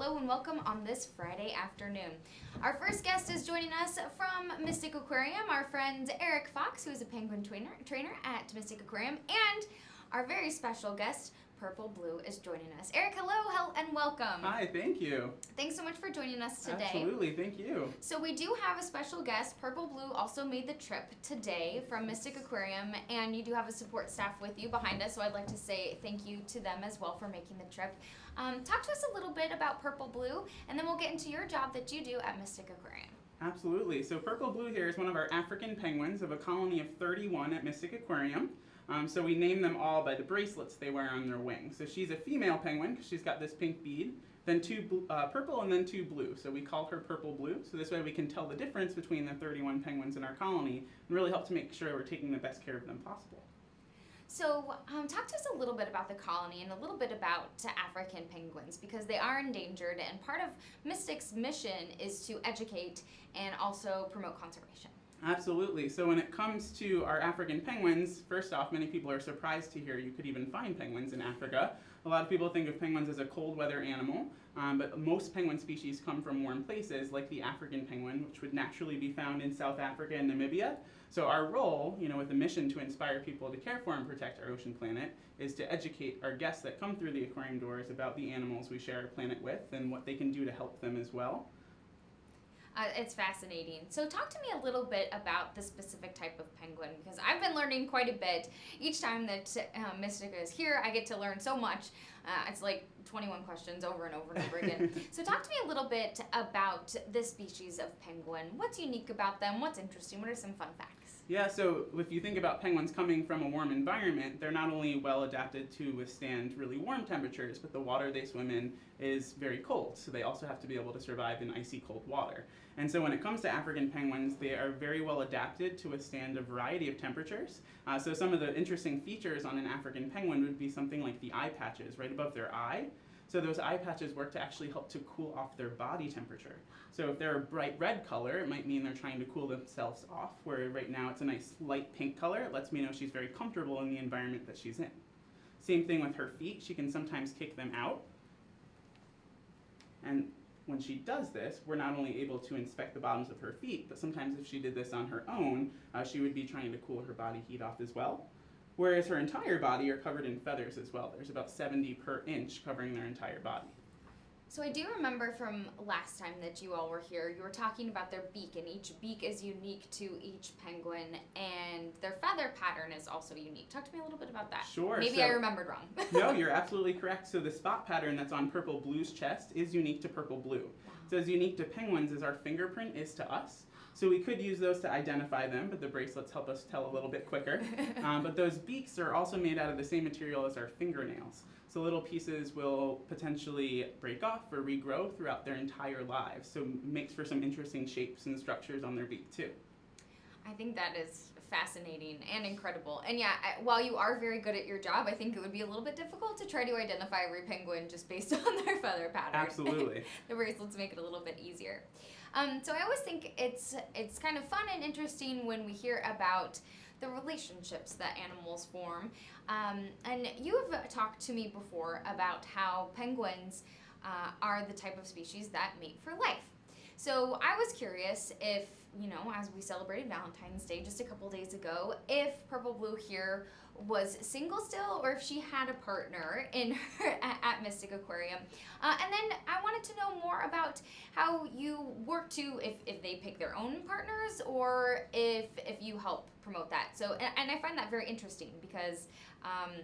hello and welcome on this Friday afternoon. Our first guest is joining us from Mystic Aquarium, our friend Eric Fox, who is a penguin trainer at Mystic Aquarium, and our very special guest, Purple Blue, is joining us. Eric, hello and welcome. Hi, thank you. Thanks so much for joining us today. Absolutely, thank you. So we do have a special guest. Purple Blue also made the trip today from Mystic Aquarium, and you do have a support staff with you behind us, so I'd like to say thank you to them as well for making the trip. Talk to us a little bit about Purple Blue, and then we'll get into your job that you do at Mystic Aquarium. Absolutely. So Purple Blue here is one of our African penguins of a colony of 31 at Mystic Aquarium. So we name them all by the bracelets they wear on their wings. So she's a female penguin because she's got this pink bead, then two purple and then two blue. So we call her Purple Blue. So this way we can tell the difference between the 31 penguins in our colony and really help to make sure we're taking the best care of them possible. So talk to us a little bit about the colony and a little bit about African penguins, because they are endangered, and part of Mystic's mission is to educate and also promote conservation. Absolutely. So when it comes to our African penguins, first off, many people are surprised to hear you could even find penguins in Africa. A lot of people think of penguins as a cold weather animal, but most penguin species come from warm places, like the African penguin, which would naturally be found in South Africa and Namibia. So our role, with the mission to inspire people to care for and protect our ocean planet, is to educate our guests that come through the aquarium doors about the animals we share our planet with and what they can do to help them as well. It's fascinating. So talk to me a little bit about the specific type of penguin, because I've been learning quite a bit. Each time that Mystic is here, I get to learn so much. It's like 21 questions over and over and over again. So talk to me a little bit about this species of penguin. What's unique about them? What's interesting? What are some fun facts? Yeah, so if you think about penguins coming from a warm environment, they're not only well adapted to withstand really warm temperatures, but the water they swim in is very cold. So they also have to be able to survive in icy cold water. And so when it comes to African penguins, they are very well adapted to withstand a variety of temperatures. So some of the interesting features on an African penguin would be something like the eye patches right above their eye. So those eye patches work to actually help to cool off their body temperature. So if they're a bright red color, it might mean they're trying to cool themselves off, where right now it's a nice light pink color. It lets me know she's very comfortable in the environment that she's in. Same thing with her feet. She can sometimes kick them out. And when she does this, we're not only able to inspect the bottoms of her feet, but sometimes if she did this on her own, she would be trying to cool her body heat off as well. Whereas her entire body are covered in feathers as well. There's about 70 per inch covering their entire body. So I do remember from last time that you all were here, you were talking about their beak, and each beak is unique to each penguin, and their feather pattern is also unique. Talk to me a little bit about that. Sure. Maybe I remembered wrong. No, you're absolutely correct. So the spot pattern that's on Purple Blue's chest is unique to Purple Blue. Wow. So as unique to penguins as our fingerprint is to us. So we could use those to identify them, but the bracelets help us tell a little bit quicker. But those beaks are also made out of the same material as our fingernails. So little pieces will potentially break off or regrow throughout their entire lives. So it makes for some interesting shapes and structures on their beak too. I think that is fascinating and incredible. And yeah, while you are very good at your job, I think it would be a little bit difficult to try to identify every penguin just based on their feather pattern. Absolutely. The bracelets make it a little bit easier. So I always think it's kind of fun and interesting when we hear about the relationships that animals form. And you have talked to me before about how penguins are the type of species that mate for life. So I was curious if, as we celebrated Valentine's Day just a couple days ago, if Purple Blue here was single still, or if she had a partner in her at Mystic Aquarium. And then I wanted to know more about how you work to, if they pick their own partners, or if you help promote that. So, and I find that very interesting, because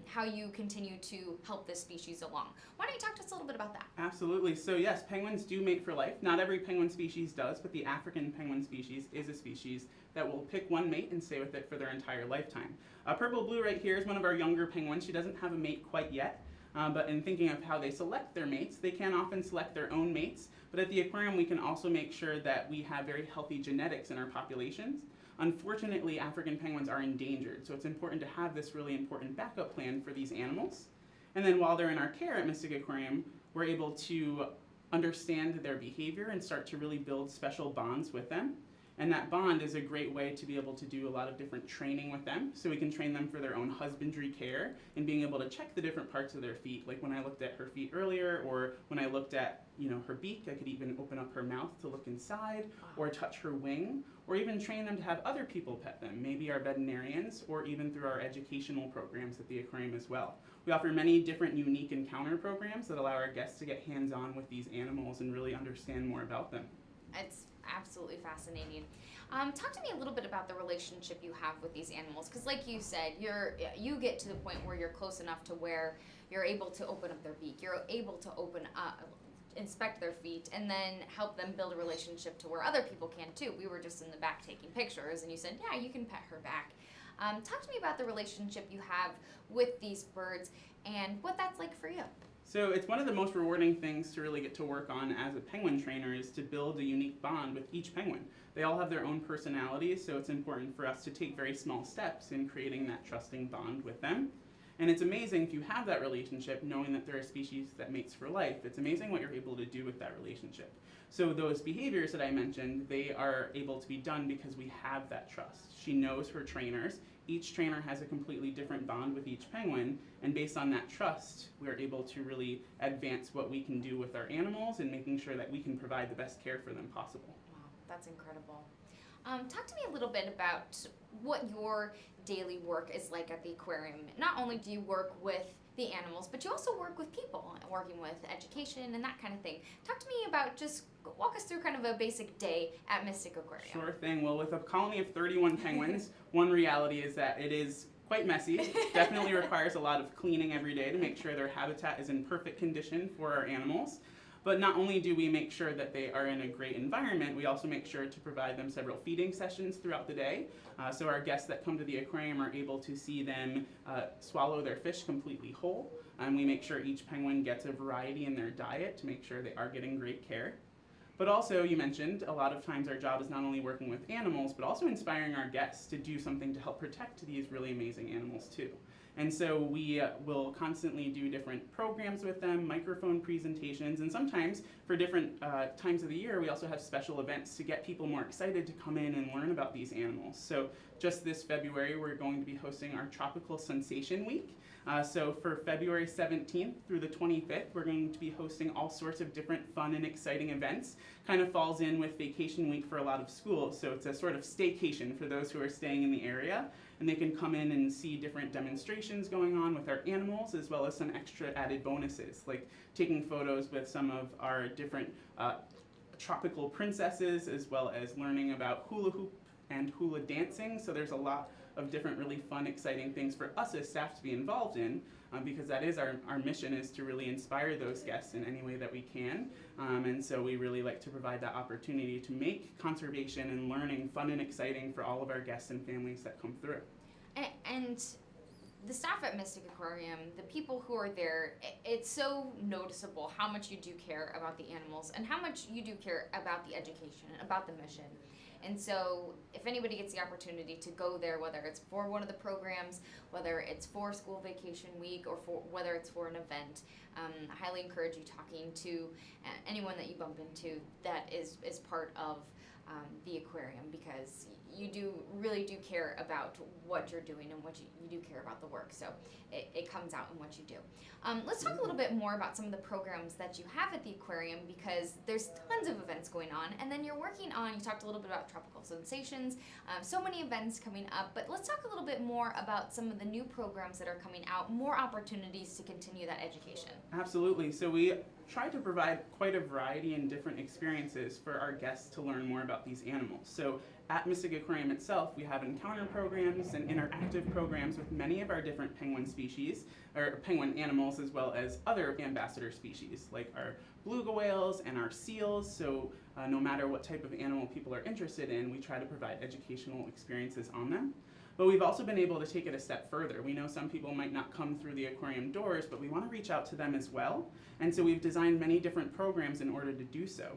how you continue to help this species along. Why don't you talk to us a little bit about that? Absolutely. So yes, penguins do mate for life. Not every penguin species does, but the African penguin species is a species that will pick one mate and stay with it for their entire lifetime. Purple Blue right here is one of our younger penguins. She doesn't have a mate quite yet, but in thinking of how they select their mates, they can often select their own mates, but at the aquarium we can also make sure that we have very healthy genetics in our populations. Unfortunately, African penguins are endangered, so it's important to have this really important backup plan for these animals. And then while they're in our care at Mystic Aquarium, we're able to understand their behavior and start to really build special bonds with them. And that bond is a great way to be able to do a lot of different training with them. So we can train them for their own husbandry care and being able to check the different parts of their feet. Like when I looked at her feet earlier, or when I looked at her beak, I could even open up her mouth to look inside, or touch her wing, or even train them to have other people pet them, maybe our veterinarians, or even through our educational programs at the aquarium as well. We offer many different unique encounter programs that allow our guests to get hands-on with these animals and really understand more about them. It's absolutely fascinating. Talk to me a little bit about the relationship you have with these animals, because like you said, you get to the point where you're close enough to where you're able to open up their beak, you're able to inspect their feet, and then help them build a relationship to where other people can too. We were just in the back taking pictures, and you said, yeah, you can pet her back. Talk to me about the relationship you have with these birds and what that's like for you. So it's one of the most rewarding things to really get to work on as a penguin trainer is to build a unique bond with each penguin. They all have their own personalities, so it's important for us to take very small steps in creating that trusting bond with them. And it's amazing if you have that relationship, knowing that they're a species that mates for life. It's amazing what you're able to do with that relationship. So those behaviors that I mentioned, they are able to be done because we have that trust. She knows her trainers. Each trainer has a completely different bond with each penguin, and based on that trust, we're able to really advance what we can do with our animals and making sure that we can provide the best care for them possible. Wow, that's incredible. Talk to me a little bit about what your daily work is like at the aquarium. Not only do you work with the animals, but you also work with people, working with education and that kind of thing. Talk to me about, just walk us through kind of a basic day at Mystic Aquarium. Sure thing. Well, with a colony of 31 penguins, one reality is that it is quite messy. Definitely requires a lot of cleaning every day to make sure their habitat is in perfect condition for our animals. But not only do we make sure that they are in a great environment, we also make sure to provide them several feeding sessions throughout the day. So our guests that come to the aquarium are able to see them swallow their fish completely whole. We make sure each penguin gets a variety in their diet to make sure they are getting great care. But also, you mentioned, a lot of times our job is not only working with animals, but also inspiring our guests to do something to help protect these really amazing animals too. And so we will constantly do different programs with them, microphone presentations, and sometimes for different times of the year, we also have special events to get people more excited to come in and learn about these animals. So just this February, we're going to be hosting our Tropical Sensation Week. So for February 17th through the 25th, we're going to be hosting all sorts of different fun and exciting events. Kind of falls in with vacation week for a lot of schools, so it's a sort of staycation for those who are staying in the area. And they can come in and see different demonstrations going on with our animals, as well as some extra added bonuses, like taking photos with some of our different tropical princesses, as well as learning about hula hoop and hula dancing. So there's a lot of different really fun, exciting things for us as staff to be involved in, because that is our mission, is to really inspire those guests in any way that we can. And so we really like to provide that opportunity to make conservation and learning fun and exciting for all of our guests and families that come through. And the staff at Mystic Aquarium, the people who are there, it's so noticeable how much you do care about the animals and how much you do care about the education, about the mission. And so if anybody gets the opportunity to go there, whether it's for one of the programs, whether it's for school vacation week, or whether it's for an event, I highly encourage you talking to anyone that you bump into that is part of the aquarium, because you really do care about what you're doing and what you do care about the work. So it comes out in what you do. Let's talk a little bit more about some of the programs that you have at the aquarium, because there's tons of events going on, and then you're working on, you talked a little bit about Tropical Sensations, so many events coming up, but let's talk a little bit more about some of the new programs that are coming out, more opportunities to continue that education. Absolutely. So we try to provide quite a variety and different experiences for our guests to learn more about these animals. So at Mystic Aquarium itself, we have encounter programs and interactive programs with many of our different penguin species, or penguin animals, as well as other ambassador species, like our beluga whales and our seals. So no matter what type of animal people are interested in, we try to provide educational experiences on them. But we've also been able to take it a step further. We know some people might not come through the aquarium doors, but we want to reach out to them as well. And so we've designed many different programs in order to do so.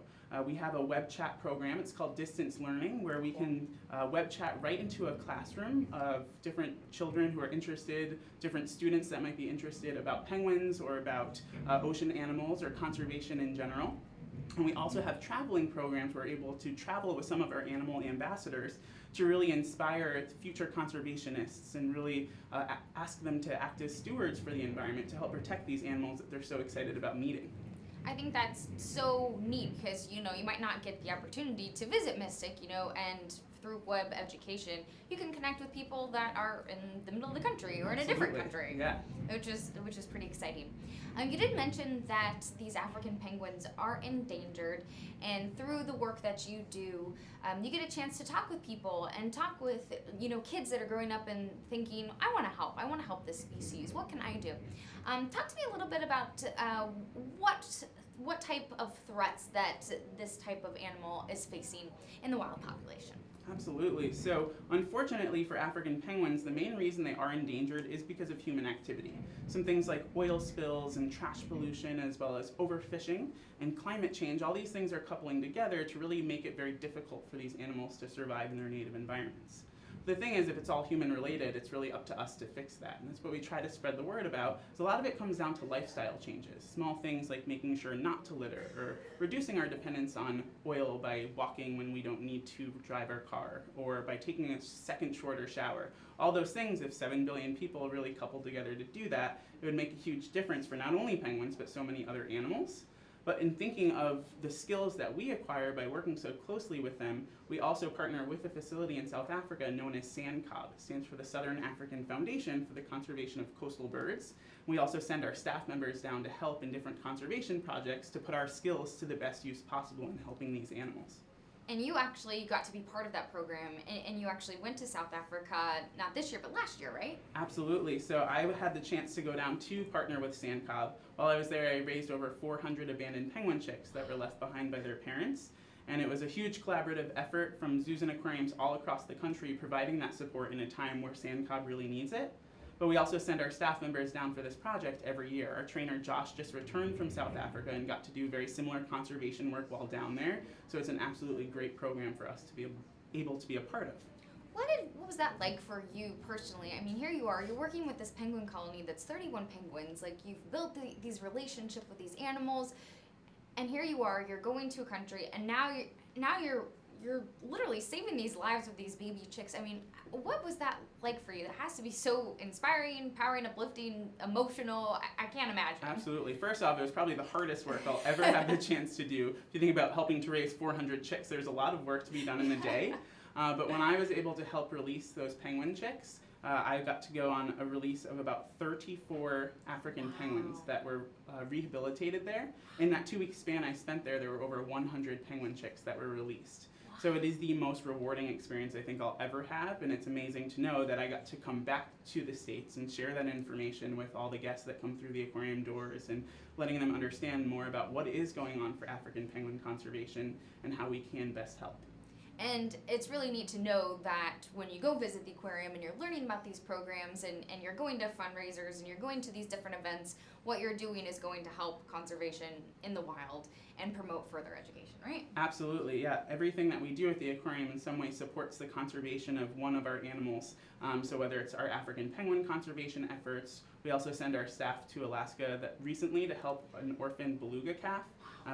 We have a web chat program. It's called Distance Learning, where we can web chat right into a classroom of different children who are interested, different students that might be interested about penguins or about ocean animals or conservation in general. And we also have traveling programs where we're able to travel with some of our animal ambassadors to really inspire future conservationists and really ask them to act as stewards for the environment to help protect these animals that they're so excited about meeting. I think that's so neat because, you might not get the opportunity to visit Mystic, and through web education, you can connect with people that are in the middle of the country or in a different country. Yeah. Which is pretty exciting. You did mention that these African penguins are endangered, and through the work that you do, you get a chance to talk with people and talk with, kids that are growing up and thinking, I want to help this species. What can I do? Talk to me a little bit about what type of threats that this type of animal is facing in the wild population. Absolutely. So, unfortunately for African penguins, the main reason they are endangered is because of human activity. Some things like oil spills and trash pollution, as well as overfishing and climate change, all these things are coupling together to really make it very difficult for these animals to survive in their native environments. The thing is, if it's all human related, it's really up to us to fix that. And that's what we try to spread the word about. So a lot of it comes down to lifestyle changes. Small things like making sure not to litter, or reducing our dependence on oil by walking when we don't need to drive our car, or by taking a second shorter shower. All those things, if 7 billion people really coupled together to do that, it would make a huge difference for not only penguins, but so many other animals. But in thinking of the skills that we acquire by working so closely with them, we also partner with a facility in South Africa known as SANCOB. It stands for the Southern African Foundation for the Conservation of Coastal Birds. We also send our staff members down to help in different conservation projects to put our skills to the best use possible in helping these animals. And you actually got to be part of that program, and you actually went to South Africa, not this year, but last year, right? Absolutely. So I had the chance to go down to partner with SANCOB. While I was there, I raised over 400 abandoned penguin chicks that were left behind by their parents. And it was a huge collaborative effort from zoos and aquariums all across the country providing that support in a time where SANCOB really needs it. But we also send our staff members down for this project every year. Our trainer Josh just returned from South Africa and got to do very similar conservation work while down there. So it's an absolutely great program for us to be able to be a part of. What was that like for you personally? I mean, here you are, you're working with this penguin colony that's 31 penguins. Like, you've built these relationships with these animals, and here you are, you're going to a country, and now you're literally saving these lives of these baby chicks. I mean, what was that like for you? That has to be so inspiring, empowering, uplifting, emotional. I can't imagine. Absolutely. First off, it was probably the hardest work I'll ever have the chance to do. If you think about helping to raise 400 chicks, there's a lot of work to be done in the day. But when I was able to help release those penguin chicks, I got to go on a release of about 34 African penguins that were rehabilitated there. In that 2-week span I spent there were over 100 penguin chicks that were released. So it is the most rewarding experience I think I'll ever have, and it's amazing to know that I got to come back to the States and share that information with all the guests that come through the aquarium doors and letting them understand more about what is going on for African penguin conservation and how we can best help. And it's really neat to know that when you go visit the aquarium and you're learning about these programs and you're going to fundraisers and you're going to these different events, what you're doing is going to help conservation in the wild and promote further education, right? Absolutely, yeah. Everything that we do at the aquarium in some way supports the conservation of one of our animals. So whether it's our African penguin conservation efforts, we also send our staff to Alaska recently to help an orphaned beluga calf.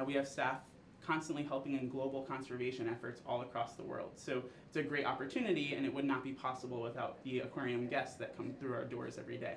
We have staff constantly helping in global conservation efforts all across the world. So it's a great opportunity, and it would not be possible without the aquarium guests that come through our doors every day.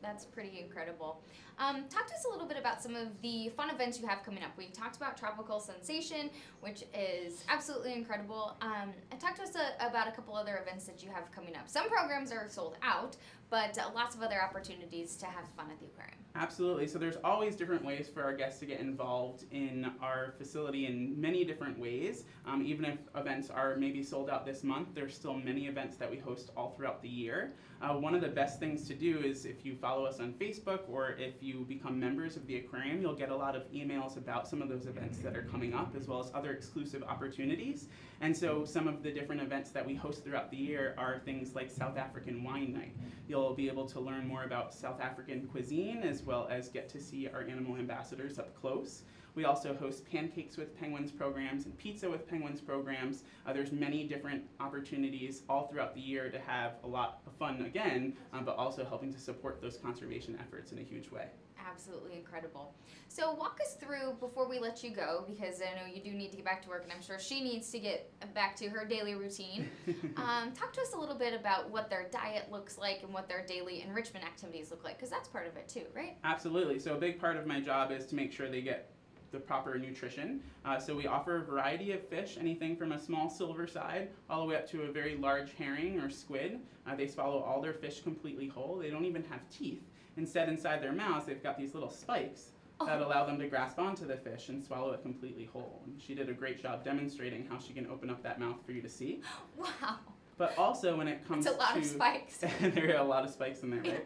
That's pretty incredible. Talk to us a little bit about some of the fun events you have coming up. We talked about Tropical Sensation, which is absolutely incredible. And talk to us about a couple other events that you have coming up. Some programs are sold out, but lots of other opportunities to have fun at the aquarium. Absolutely. So there's always different ways for our guests to get involved in our facility in many different ways. Even if events are maybe sold out this month, there's still many events that we host all throughout the year. One of the best things to do is if you follow us on Facebook or if you become members of the aquarium, you'll get a lot of emails about some of those events that are coming up, as well as other exclusive opportunities. And so some of the different events that we host throughout the year are things like South African Wine Night. You'll be able to learn more about South African cuisine, as well as get to see our animal ambassadors up close. We also host Pancakes with Penguins programs and Pizza with Penguins programs. There's many different opportunities all throughout the year to have a lot of fun again, but also helping to support those conservation efforts in a huge way. Absolutely incredible. So walk us through, before we let you go, because I know you do need to get back to work, and I'm sure she needs to get back to her daily routine. Talk to us a little bit about what their diet looks like and what their daily enrichment activities look like, because that's part of it too, right? Absolutely. So a big part of my job is to make sure they get the proper nutrition. So we offer a variety of fish, anything from a small silver side all the way up to a very large herring or squid. They swallow all their fish completely whole. They don't even have teeth. Instead, inside their mouths, they've got these little spikes that allow them to grasp onto the fish and swallow it completely whole. And she did a great job demonstrating how she can open up that mouth for you to see. Wow. But also when it comes It's a lot of spikes. there are a lot of spikes in there,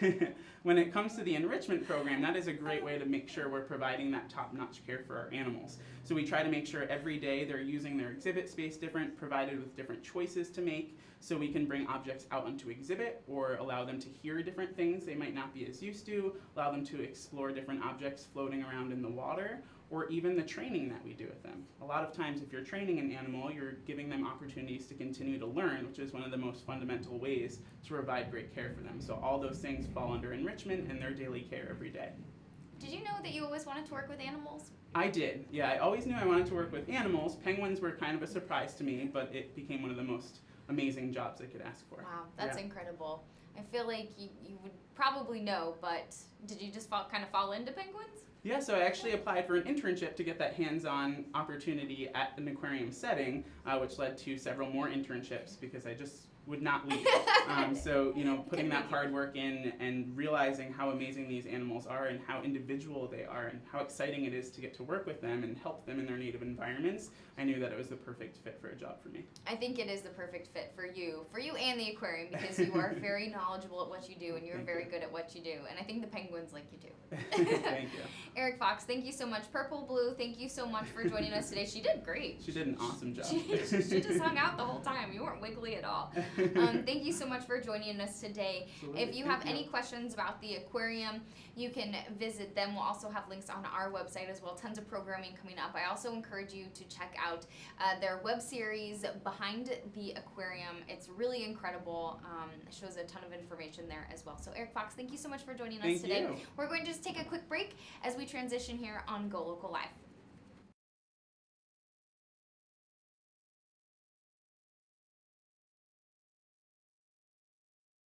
right? When it comes to the enrichment program, that is a great way to make sure we're providing that top-notch care for our animals. So we try to make sure every day they're using their exhibit space different, provided with different choices to make, so we can bring objects out onto exhibit or allow them to hear different things they might not be as used to, allow them to explore different objects floating around in the water, or even the training that we do with them. A lot of times if you're training an animal, you're giving them opportunities to continue to learn, which is one of the most fundamental ways to provide great care for them. So all those things fall under enrichment and their daily care every day. Did you know that you always wanted to work with animals? I did. Yeah, I always knew I wanted to work with animals. Penguins were kind of a surprise to me, but it became one of the most amazing jobs I could ask for. Wow, that's incredible. I feel like you would probably know, but did you just kind of fall into penguins? Yeah, so I actually applied for an internship to get that hands-on opportunity at an aquarium setting, which led to several more internships because I just would not leave. So, putting that hard work in and realizing how amazing these animals are and how individual they are and how exciting it is to get to work with them and help them in their native environments, I knew that it was the perfect fit for a job for me. I think it is the perfect fit for you and the aquarium, because you are very knowledgeable at what you do and you're very good at what you do. And I think the penguins like you too. Thank you. Eric Fox, thank you so much. Purple Blue, thank you so much for joining us today. She did great. She did an awesome job. She just hung out the whole time. You weren't wiggly at all. Thank you so much for joining us today. Absolutely. If you have any questions about the aquarium, you can visit them. We'll also have links on our website as well. Tons of programming coming up. I also encourage you to check out their web series, Behind the Aquarium. It's really incredible. It shows a ton of information there as well. So Eric Fox, thank you so much for joining us today. Thank you. We're going to just take a quick break as we transition here on Golocal Live.